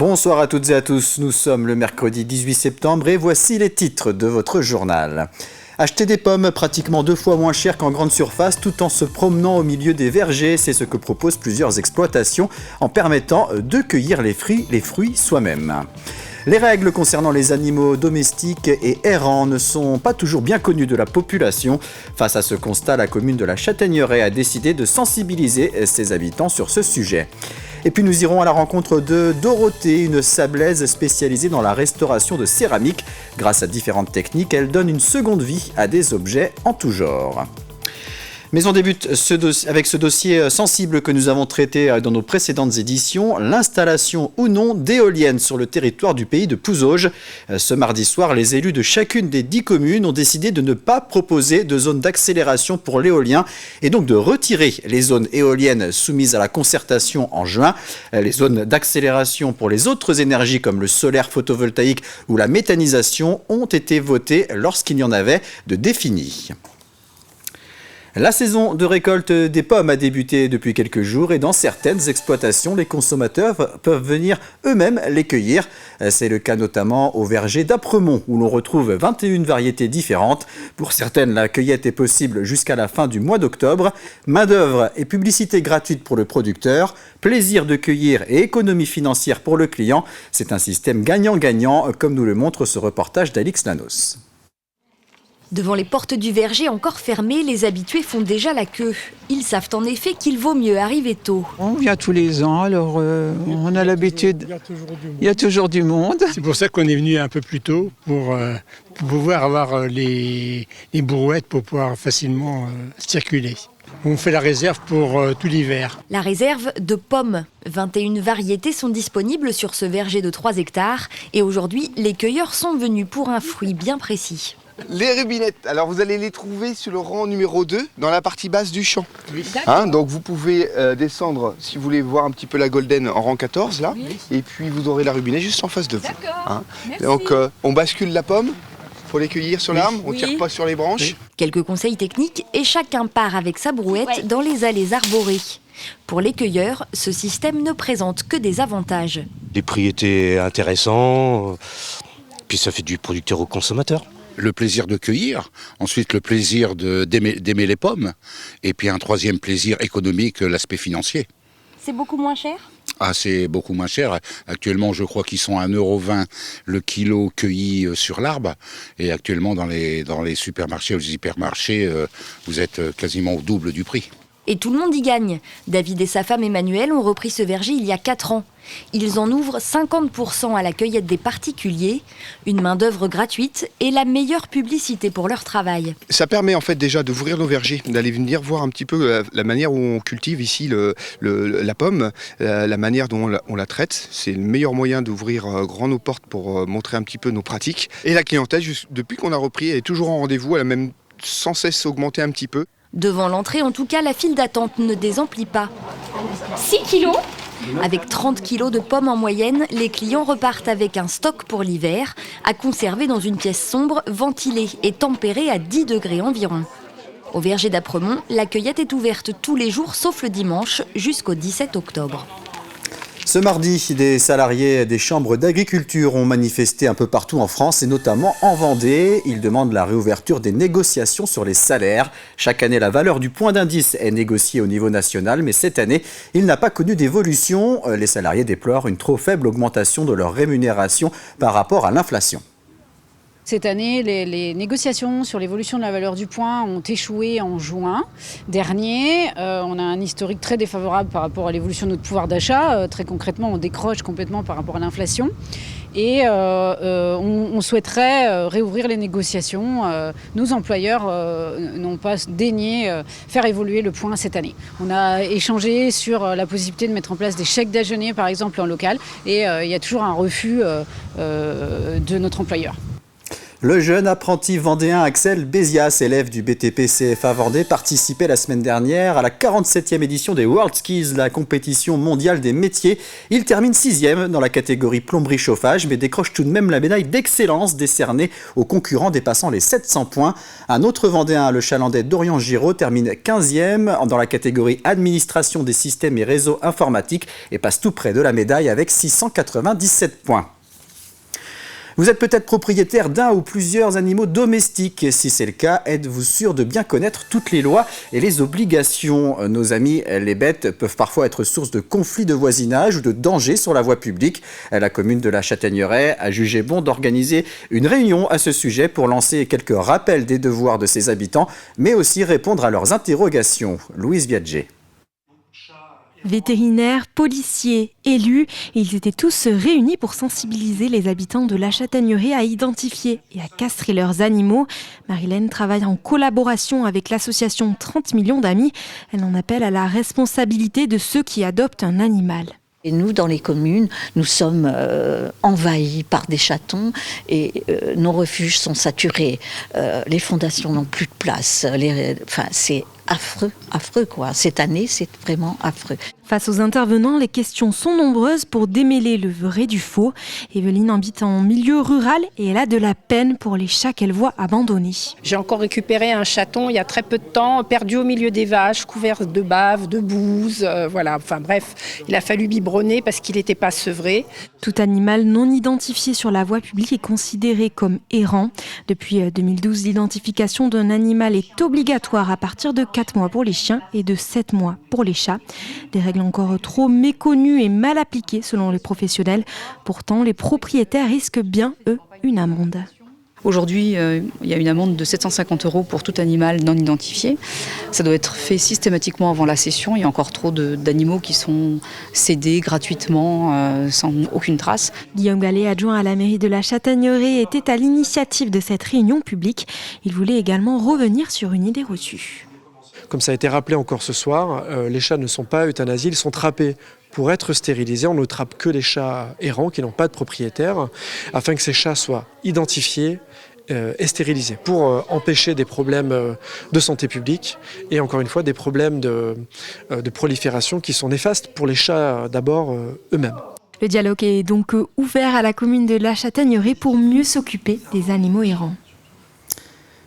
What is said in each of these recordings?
Bonsoir à toutes et à tous, nous sommes le mercredi 18 septembre et voici les titres de votre journal. Acheter des pommes pratiquement 2 fois moins cher qu'en grande surface tout en se promenant au milieu des vergers, c'est ce que proposent plusieurs exploitations en permettant de cueillir les fruits soi-même. Les règles concernant les animaux domestiques et errants ne sont pas toujours bien connues de la population. Face à ce constat, la commune de la Châtaigneraie a décidé de sensibiliser ses habitants sur ce sujet. Et puis nous irons à la rencontre de Dorothée, une sablaise spécialisée dans la restauration de céramique. Grâce à différentes techniques, elle donne une seconde vie à des objets en tout genre. Mais on débute avec ce dossier sensible que nous avons traité dans nos précédentes éditions, l'installation ou non d'éoliennes sur le territoire du pays de Pouzauges. Ce mardi soir, les élus de chacune des 10 communes ont décidé de ne pas proposer de zone d'accélération pour l'éolien et donc de retirer les zones éoliennes soumises à la concertation en juin. Les zones d'accélération pour les autres énergies comme le solaire photovoltaïque ou la méthanisation ont été votées lorsqu'il y en avait de définies. La saison de récolte des pommes a débuté depuis quelques jours et dans certaines exploitations, les consommateurs peuvent venir eux-mêmes les cueillir. C'est le cas notamment au verger d'Apremont où l'on retrouve 21 variétés différentes. Pour certaines, la cueillette est possible jusqu'à la fin du mois d'octobre. Main-d'œuvre et publicité gratuite pour le producteur, plaisir de cueillir et économie financière pour le client. C'est un système gagnant-gagnant comme nous le montre ce reportage d'Alix Lanos. Devant les portes du verger encore fermées, les habitués font déjà la queue. Ils savent en effet qu'il vaut mieux arriver tôt. On vient tous les ans, alors on a l'habitude. Il y a toujours du monde. C'est pour ça qu'on est venu un peu plus tôt, pour pouvoir avoir les brouettes pour pouvoir facilement circuler. On fait la réserve pour tout l'hiver. La réserve de pommes. 21 variétés sont disponibles sur ce verger de 3 hectares. Et aujourd'hui, les cueilleurs sont venus pour un fruit bien précis. Les rubinettes, alors vous allez les trouver sur le rang numéro 2, dans la partie basse du champ. Oui. Donc vous pouvez descendre, si vous voulez voir un petit peu la golden, en rang 14, là. Oui. Et puis vous aurez la rubinette juste en face de vous. Donc on bascule la pomme pour les cueillir sur l'arbre, on ne tire pas sur les branches. Oui. Quelques conseils techniques et chacun part avec sa brouette dans les allées arborées. Pour les cueilleurs, ce système ne présente que des avantages. Les prix étaient intéressants, puis ça fait du producteur au consommateur. Le plaisir de cueillir, ensuite le plaisir d'aimer les pommes, et puis un troisième plaisir économique, l'aspect financier. C'est beaucoup moins cher ? Ah, c'est beaucoup moins cher. Actuellement, je crois qu'ils sont à 1,20 € le kilo cueilli sur l'arbre. Et actuellement, dans les supermarchés ou les hypermarchés, vous êtes quasiment au double du prix. Et tout le monde y gagne. David et sa femme Emmanuelle ont repris ce verger il y a 4 ans. Ils en ouvrent 50% à la cueillette des particuliers, une main-d'œuvre gratuite et la meilleure publicité pour leur travail. Ça permet en fait déjà d'ouvrir nos vergers, d'aller venir voir un petit peu la manière où on cultive ici la pomme, la manière dont on la traite. C'est le meilleur moyen d'ouvrir grand nos portes pour montrer un petit peu nos pratiques. Et la clientèle, depuis qu'on a repris, elle est toujours en rendez-vous, elle a même sans cesse augmenté un petit peu. Devant l'entrée, en tout cas, la file d'attente ne désemplit pas. 6 kilos. Avec 30 kilos de pommes en moyenne, les clients repartent avec un stock pour l'hiver, à conserver dans une pièce sombre, ventilée et tempérée à 10 degrés environ. Au verger d'Apremont, la cueillette est ouverte tous les jours sauf le dimanche jusqu'au 17 octobre. Ce mardi, des salariés des chambres d'agriculture ont manifesté un peu partout en France et notamment en Vendée. Ils demandent la réouverture des négociations sur les salaires. Chaque année, la valeur du point d'indice est négociée au niveau national, mais cette année, il n'a pas connu d'évolution. Les salariés déplorent une trop faible augmentation de leur rémunération par rapport à l'inflation. Cette année, les négociations sur l'évolution de la valeur du point ont échoué en juin dernier. On a un historique très défavorable par rapport à l'évolution de notre pouvoir d'achat. Très concrètement, on décroche complètement par rapport à l'inflation. Et on souhaiterait réouvrir les négociations. Nos employeurs n'ont pas daigné faire évoluer le point cette année. On a échangé sur la possibilité de mettre en place des chèques déjeuner, par exemple, en local. Et il y a toujours un refus de notre employeur. Le jeune apprenti vendéen Axel Bézias, élève du BTP CFA Vendée, participait la semaine dernière à la 47e édition des World Skills, la compétition mondiale des métiers. Il termine 6e dans la catégorie plomberie chauffage, mais décroche tout de même la médaille d'excellence décernée aux concurrents dépassant les 700 points. Un autre vendéen, le chalandais Dorian Giraud, termine 15e dans la catégorie administration des systèmes et réseaux informatiques et passe tout près de la médaille avec 697 points. Vous êtes peut-être propriétaire d'un ou plusieurs animaux domestiques. Si c'est le cas, êtes-vous sûr de bien connaître toutes les lois et les obligations? Nos amis les bêtes peuvent parfois être source de conflits de voisinage ou de dangers sur la voie publique. La commune de la Châtaigneraie a jugé bon d'organiser une réunion à ce sujet pour lancer quelques rappels des devoirs de ses habitants, mais aussi répondre à leurs interrogations. Louise Viadger. Vétérinaires, policiers, élus, ils étaient tous réunis pour sensibiliser les habitants de la Châtaigneraie à identifier et à castrer leurs animaux. Marilène travaille en collaboration avec l'association 30 millions d'amis. Elle en appelle à la responsabilité de ceux qui adoptent un animal. Et nous, dans les communes, nous sommes envahis par des chatons et nos refuges sont saturés. Les fondations n'ont plus de place. C'est affreux quoi. Cette année, c'est vraiment affreux. Face aux intervenants, les questions sont nombreuses pour démêler le vrai du faux. Evelyne habite en milieu rural et elle a de la peine pour les chats qu'elle voit abandonnés. J'ai encore récupéré un chaton il y a très peu de temps, perdu au milieu des vaches, couvert de bave, de bouse, voilà. Enfin bref, il a fallu biberonner parce qu'il n'était pas sevré. Tout animal non identifié sur la voie publique est considéré comme errant. Depuis 2012, l'identification d'un animal est obligatoire à partir de 4 mois pour les chiens et de 7 mois pour les chats. Des règles encore trop méconnues et mal appliquées selon les professionnels. Pourtant, les propriétaires risquent bien, eux, une amende. Aujourd'hui, il y a une amende de 750 € pour tout animal non identifié. Ça doit être fait systématiquement avant la cession. Il y a encore trop d'animaux qui sont cédés gratuitement, sans aucune trace. Guillaume Gallet, adjoint à la mairie de la Châtaigneraie, était à l'initiative de cette réunion publique. Il voulait également revenir sur une idée reçue. Comme ça a été rappelé encore ce soir, les chats ne sont pas euthanasiés, ils sont trappés. Pour être stérilisés, on ne trappe que les chats errants qui n'ont pas de propriétaire, afin que ces chats soient identifiés et stérilisés, pour empêcher des problèmes de santé publique et encore une fois des problèmes de prolifération qui sont néfastes pour les chats d'abord eux-mêmes. Le dialogue est donc ouvert à la commune de la Châtaigneraie pour mieux s'occuper des animaux errants.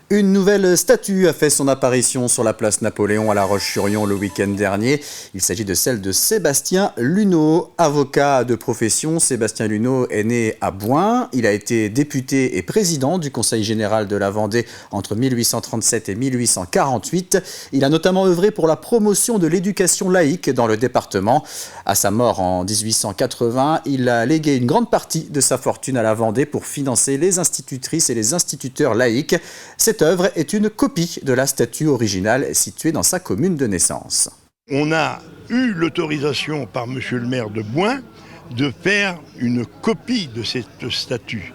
Une nouvelle statue a fait son apparition sur la place Napoléon à La Roche-sur-Yon le week-end dernier. Il s'agit de celle de Sébastien Luneau, avocat de profession. Sébastien Luneau est né à Bouin. Il a été député et président du Conseil général de la Vendée entre 1837 et 1848. Il a notamment œuvré pour la promotion de l'éducation laïque dans le département. À sa mort en 1880, il a légué une grande partie de sa fortune à la Vendée pour financer les institutrices et les instituteurs laïques. Cette œuvre est une copie de la statue originale située dans sa commune de naissance. On a eu l'autorisation par monsieur le maire de Bouin de faire une copie de cette statue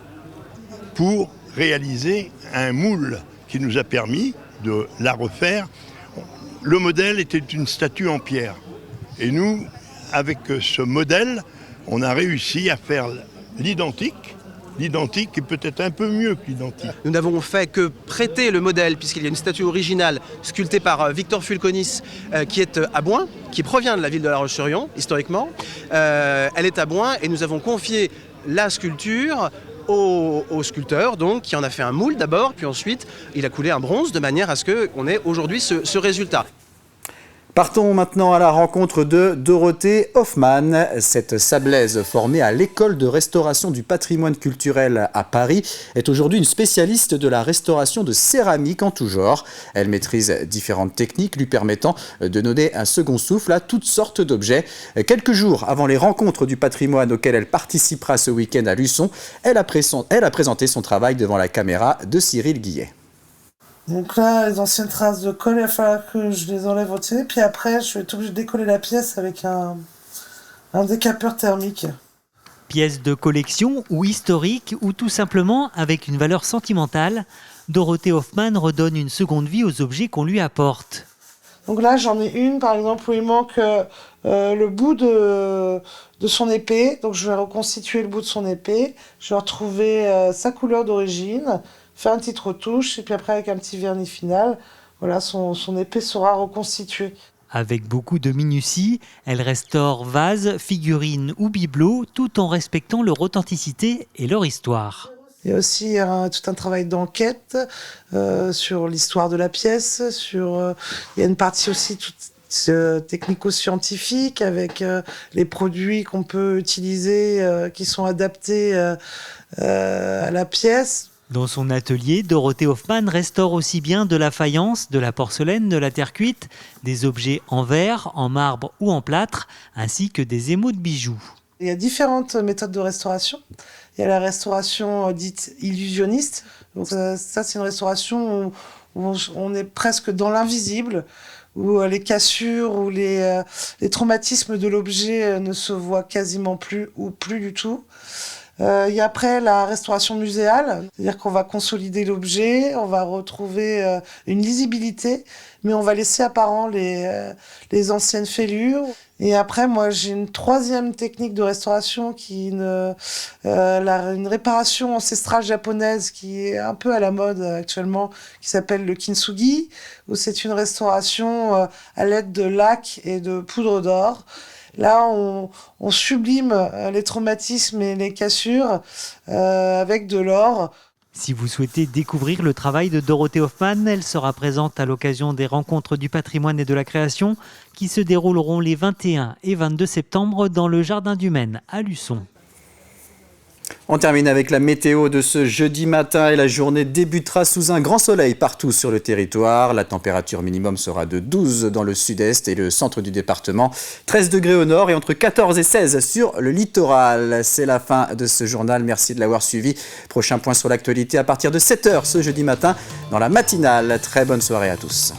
pour réaliser un moule qui nous a permis de la refaire. Le modèle était une statue en pierre. Et nous, avec ce modèle, on a réussi à faire l'identique est peut-être un peu mieux que l'identique. Nous n'avons fait que prêter le modèle, puisqu'il y a une statue originale sculptée par Victor Fulconis, qui est à Bouin, qui provient de la ville de La Roche-sur-Yon, historiquement. Elle est à Bouin et nous avons confié la sculpture au sculpteur, donc, qui en a fait un moule d'abord, puis ensuite il a coulé un bronze de manière à ce qu'on ait aujourd'hui ce résultat. Partons maintenant à la rencontre de Dorothée Hoffmann. Cette sablaise formée à l'école de restauration du patrimoine culturel à Paris est aujourd'hui une spécialiste de la restauration de céramique en tout genre. Elle maîtrise différentes techniques lui permettant de donner un second souffle à toutes sortes d'objets. Quelques jours avant les rencontres du patrimoine auxquelles elle participera ce week-end à Luçon, elle a présenté son travail devant la caméra de Cyril Guillet. Donc là, les anciennes traces de colle, il va falloir que je les enlève au tirer. Puis après, je vais être obligé de décoller la pièce avec un décapeur thermique. Pièce de collection ou historique ou tout simplement avec une valeur sentimentale, Dorothée Hoffmann redonne une seconde vie aux objets qu'on lui apporte. Donc là, j'en ai une, par exemple, où il manque le bout de son épée. Donc je vais reconstituer le bout de son épée. Je vais retrouver sa couleur d'origine, faire une petite retouche, et puis après, avec un petit vernis final, voilà, son épée sera reconstituée. Avec beaucoup de minutie, elle restaure vases, figurines ou bibelots, tout en respectant leur authenticité et leur histoire. Il y a aussi tout un travail d'enquête sur l'histoire de la pièce. Il y a une partie aussi technico-scientifique avec les produits qu'on peut utiliser qui sont adaptés à la pièce. Dans son atelier, Dorothée Hoffmann restaure aussi bien de la faïence, de la porcelaine, de la terre cuite, des objets en verre, en marbre ou en plâtre, ainsi que des émaux de bijoux. Il y a différentes méthodes de restauration. Il y a la restauration dite illusionniste. Donc ça c'est une restauration où on est presque dans l'invisible, où les cassures ou les traumatismes de l'objet ne se voient quasiment plus ou plus du tout. Il y a après la restauration muséale, c'est-à-dire qu'on va consolider l'objet, on va retrouver une lisibilité, mais on va laisser apparent les anciennes fêlures. Et après, moi, j'ai une troisième technique de restauration qui est une réparation ancestrale japonaise qui est un peu à la mode actuellement, qui s'appelle le kintsugi, où c'est une restauration à l'aide de laque et de poudre d'or. Là, on sublime les traumatismes et les cassures avec de l'or. Si vous souhaitez découvrir le travail de Dorothée Hoffmann, elle sera présente à l'occasion des rencontres du patrimoine et de la création qui se dérouleront les 21 et 22 septembre dans le Jardin du Maine à Luçon. On termine avec la météo de ce jeudi matin et la journée débutera sous un grand soleil partout sur le territoire. La température minimum sera de 12 dans le sud-est et le centre du département, 13 degrés au nord et entre 14 et 16 sur le littoral. C'est la fin de ce journal, merci de l'avoir suivi. Prochain point sur l'actualité à partir de 7h ce jeudi matin dans la matinale. Très bonne soirée à tous.